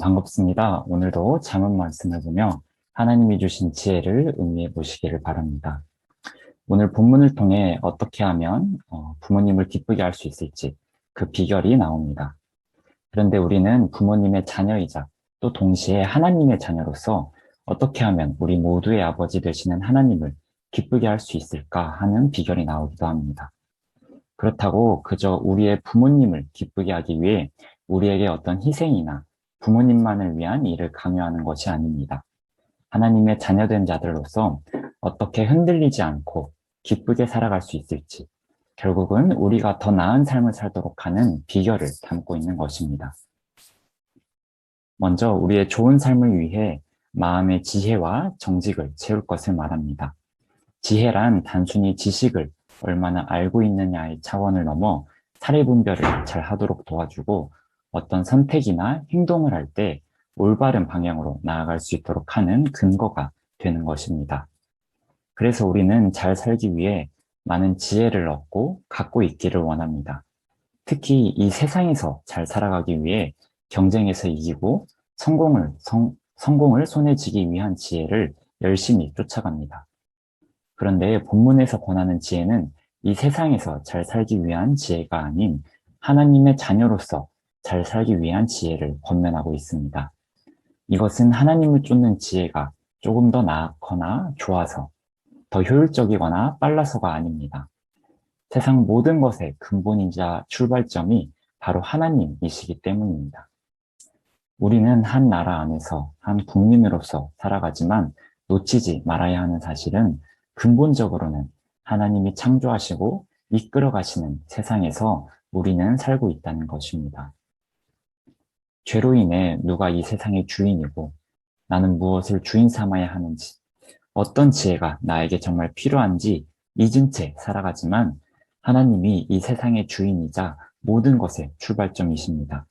반갑습니다. 오늘도 잠언 말씀을 보며 하나님이 주신 지혜를 음미해 보시기를 바랍니다. 오늘 본문을 통해 어떻게 하면 부모님을 기쁘게 할 수 있을지 그 비결이 나옵니다. 그런데 우리는 부모님의 자녀이자 또 동시에 하나님의 자녀로서 어떻게 하면 우리 모두의 아버지 되시는 하나님을 기쁘게 할 수 있을까 하는 비결이 나오기도 합니다. 그렇다고 그저 우리의 부모님을 기쁘게 하기 위해 우리에게 어떤 희생이나 부모님만을 위한 일을 강요하는 것이 아닙니다. 하나님의 자녀된 자들로서 어떻게 흔들리지 않고 기쁘게 살아갈 수 있을지, 결국은 우리가 더 나은 삶을 살도록 하는 비결을 담고 있는 것입니다. 먼저 우리의 좋은 삶을 위해 마음의 지혜와 정직을 채울 것을 말합니다. 지혜란 단순히 지식을 얼마나 알고 있느냐의 차원을 넘어 사례 분별을 잘 하도록 도와주고 어떤 선택이나 행동을 할 때 올바른 방향으로 나아갈 수 있도록 하는 근거가 되는 것입니다. 그래서 우리는 잘 살기 위해 많은 지혜를 얻고 갖고 있기를 원합니다. 특히 이 세상에서 잘 살아가기 위해 경쟁에서 이기고 성공을 손에 쥐기 위한 지혜를 열심히 쫓아갑니다. 그런데 본문에서 권하는 지혜는 이 세상에서 잘 살기 위한 지혜가 아닌 하나님의 자녀로서 잘 살기 위한 지혜를 권면하고 있습니다. 이것은 하나님을 쫓는 지혜가 조금 더 나거나 좋아서, 더 효율적이거나 빨라서가 아닙니다. 세상 모든 것의 근본이자 출발점이 바로 하나님이시기 때문입니다. 우리는 한 나라 안에서 한 국민으로서 살아가지만 놓치지 말아야 하는 사실은 근본적으로는 하나님이 창조하시고 이끌어 가시는 세상에서 우리는 살고 있다는 것입니다. 죄로 인해 누가 이 세상의 주인이고 나는 무엇을 주인 삼아야 하는지, 어떤 지혜가 나에게 정말 필요한지 잊은 채 살아가지만 하나님이 이 세상의 주인이자 모든 것의 출발점이십니다.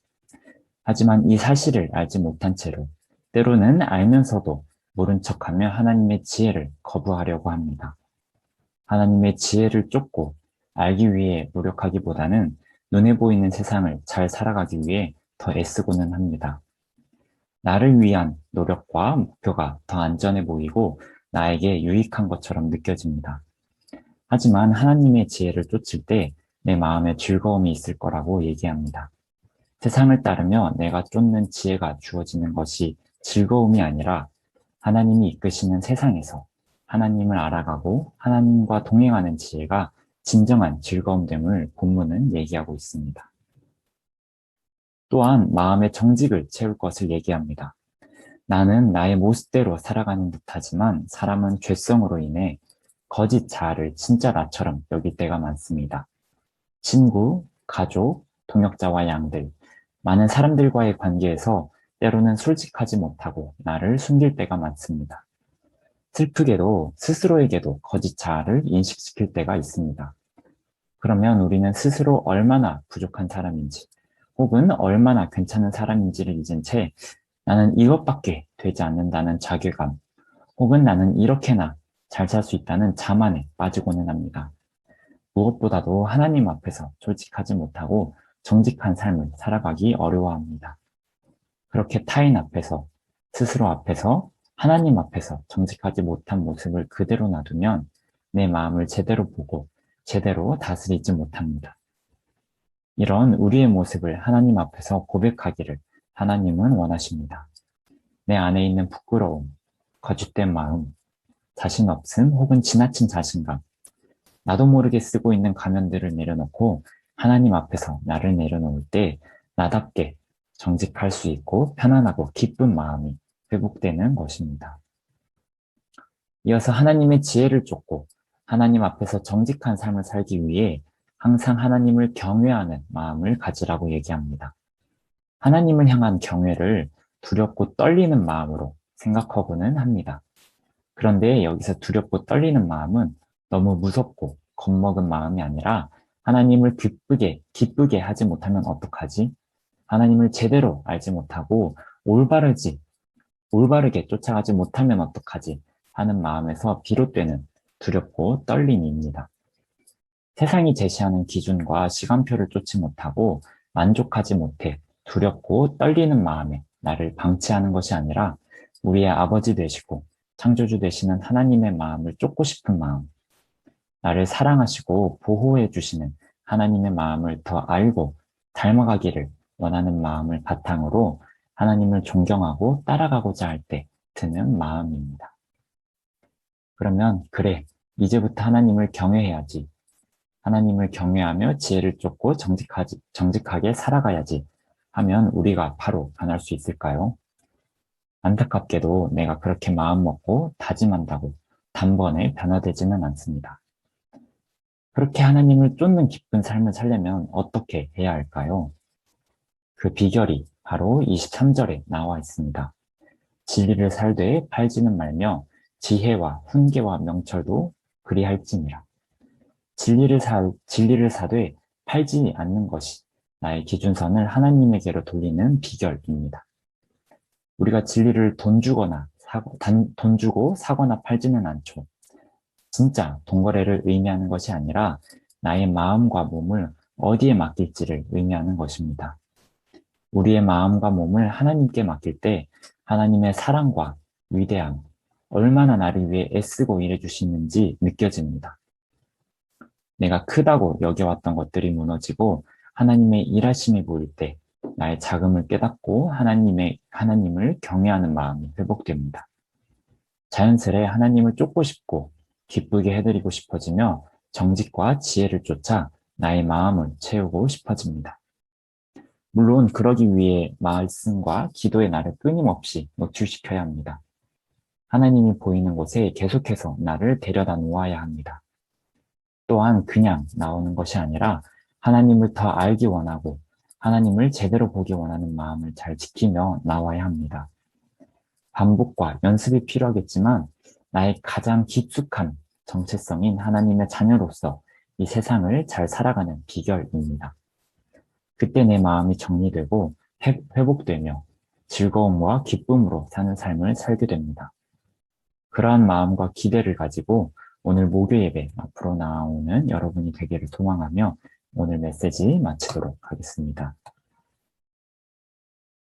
하지만 이 사실을 알지 못한 채로 때로는 알면서도 모른 척하며 하나님의 지혜를 거부하려고 합니다. 하나님의 지혜를 쫓고 알기 위해 노력하기보다는 눈에 보이는 세상을 잘 살아가기 위해 더 애쓰고는 합니다. 나를 위한 노력과 목표가 더 안전해 보이고 나에게 유익한 것처럼 느껴집니다. 하지만 하나님의 지혜를 쫓을 때 내 마음에 즐거움이 있을 거라고 얘기합니다. 세상을 따르며 내가 쫓는 지혜가 주어지는 것이 즐거움이 아니라 하나님이 이끄시는 세상에서 하나님을 알아가고 하나님과 동행하는 지혜가 진정한 즐거움됨을 본문은 얘기하고 있습니다. 또한 마음의 정직을 채울 것을 얘기합니다. 나는 나의 모습대로 살아가는 듯하지만 사람은 죄성으로 인해 거짓 자아를 진짜 나처럼 여길 때가 많습니다. 친구, 가족, 동역자와 양들, 많은 사람들과의 관계에서 때로는 솔직하지 못하고 나를 숨길 때가 많습니다. 슬프게도 스스로에게도 거짓 자아를 인식시킬 때가 있습니다. 그러면 우리는 스스로 얼마나 부족한 사람인지 혹은 얼마나 괜찮은 사람인지를 잊은 채 나는 이것밖에 되지 않는다는 자괴감 혹은 나는 이렇게나 잘 살 수 있다는 자만에 빠지고는 합니다. 무엇보다도 하나님 앞에서 솔직하지 못하고 정직한 삶을 살아가기 어려워합니다. 그렇게 타인 앞에서, 스스로 앞에서, 하나님 앞에서 정직하지 못한 모습을 그대로 놔두면 내 마음을 제대로 보고 제대로 다스리지 못합니다. 이런 우리의 모습을 하나님 앞에서 고백하기를 하나님은 원하십니다. 내 안에 있는 부끄러움, 거짓된 마음, 자신 없음 혹은 지나친 자신감, 나도 모르게 쓰고 있는 가면들을 내려놓고 하나님 앞에서 나를 내려놓을 때 나답게 정직할 수 있고 편안하고 기쁜 마음이 회복되는 것입니다. 이어서 하나님의 지혜를 쫓고 하나님 앞에서 정직한 삶을 살기 위해 항상 하나님을 경외하는 마음을 가지라고 얘기합니다. 하나님을 향한 경외를 두렵고 떨리는 마음으로 생각하고는 합니다. 그런데 여기서 두렵고 떨리는 마음은 너무 무섭고 겁먹은 마음이 아니라 하나님을 기쁘게 하지 못하면 어떡하지? 하나님을 제대로 알지 못하고 올바르게 쫓아가지 못하면 어떡하지? 하는 마음에서 비롯되는 두렵고 떨림입니다. 세상이 제시하는 기준과 시간표를 쫓지 못하고 만족하지 못해 두렵고 떨리는 마음에 나를 방치하는 것이 아니라 우리의 아버지 되시고 창조주 되시는 하나님의 마음을 쫓고 싶은 마음, 나를 사랑하시고 보호해 주시는 하나님의 마음을 더 알고 닮아가기를 원하는 마음을 바탕으로 하나님을 존경하고 따라가고자 할 때 드는 마음입니다. 그러면 그래, 이제부터 하나님을 경외해야지. 하나님을 경외하며 지혜를 쫓고 정직하게 살아가야지 하면 우리가 바로 변할 수 있을까요? 안타깝게도 내가 그렇게 마음먹고 다짐한다고 단번에 변화되지는 않습니다. 그렇게 하나님을 쫓는 기쁜 삶을 살려면 어떻게 해야 할까요? 그 비결이 바로 23절에 나와 있습니다. 진리를 살되 팔지는 말며 지혜와 훈계와 명철도 그리할지니라. 진리를 사되 팔지 않는 것이 나의 기준선을 하나님에게로 돌리는 비결입니다. 우리가 진리를 돈 주고 사거나 팔지는 않죠. 진짜 돈거래를 의미하는 것이 아니라 나의 마음과 몸을 어디에 맡길지를 의미하는 것입니다. 우리의 마음과 몸을 하나님께 맡길 때 하나님의 사랑과 위대함, 얼마나 나를 위해 애쓰고 일해주시는지 느껴집니다. 내가 크다고 여겨왔던 것들이 무너지고 하나님의 일하심이 보일 때 나의 자금을 깨닫고 하나님을 경외하는 마음이 회복됩니다. 자연스레 하나님을 쫓고 싶고 기쁘게 해드리고 싶어지며 정직과 지혜를 쫓아 나의 마음을 채우고 싶어집니다. 물론 그러기 위해 말씀과 기도의 나를 끊임없이 노출시켜야 합니다. 하나님이 보이는 곳에 계속해서 나를 데려다 놓아야 합니다. 또한 그냥 나오는 것이 아니라 하나님을 더 알기 원하고 하나님을 제대로 보기 원하는 마음을 잘 지키며 나와야 합니다. 반복과 연습이 필요하겠지만 나의 가장 깊숙한 정체성인 하나님의 자녀로서 이 세상을 잘 살아가는 비결입니다. 그때 내 마음이 정리되고 회복되며 즐거움과 기쁨으로 사는 삶을 살게 됩니다. 그러한 마음과 기대를 가지고 오늘 목요 예배 앞으로 나오는 여러분이 되기를 소망하며 오늘 메시지 마치도록 하겠습니다.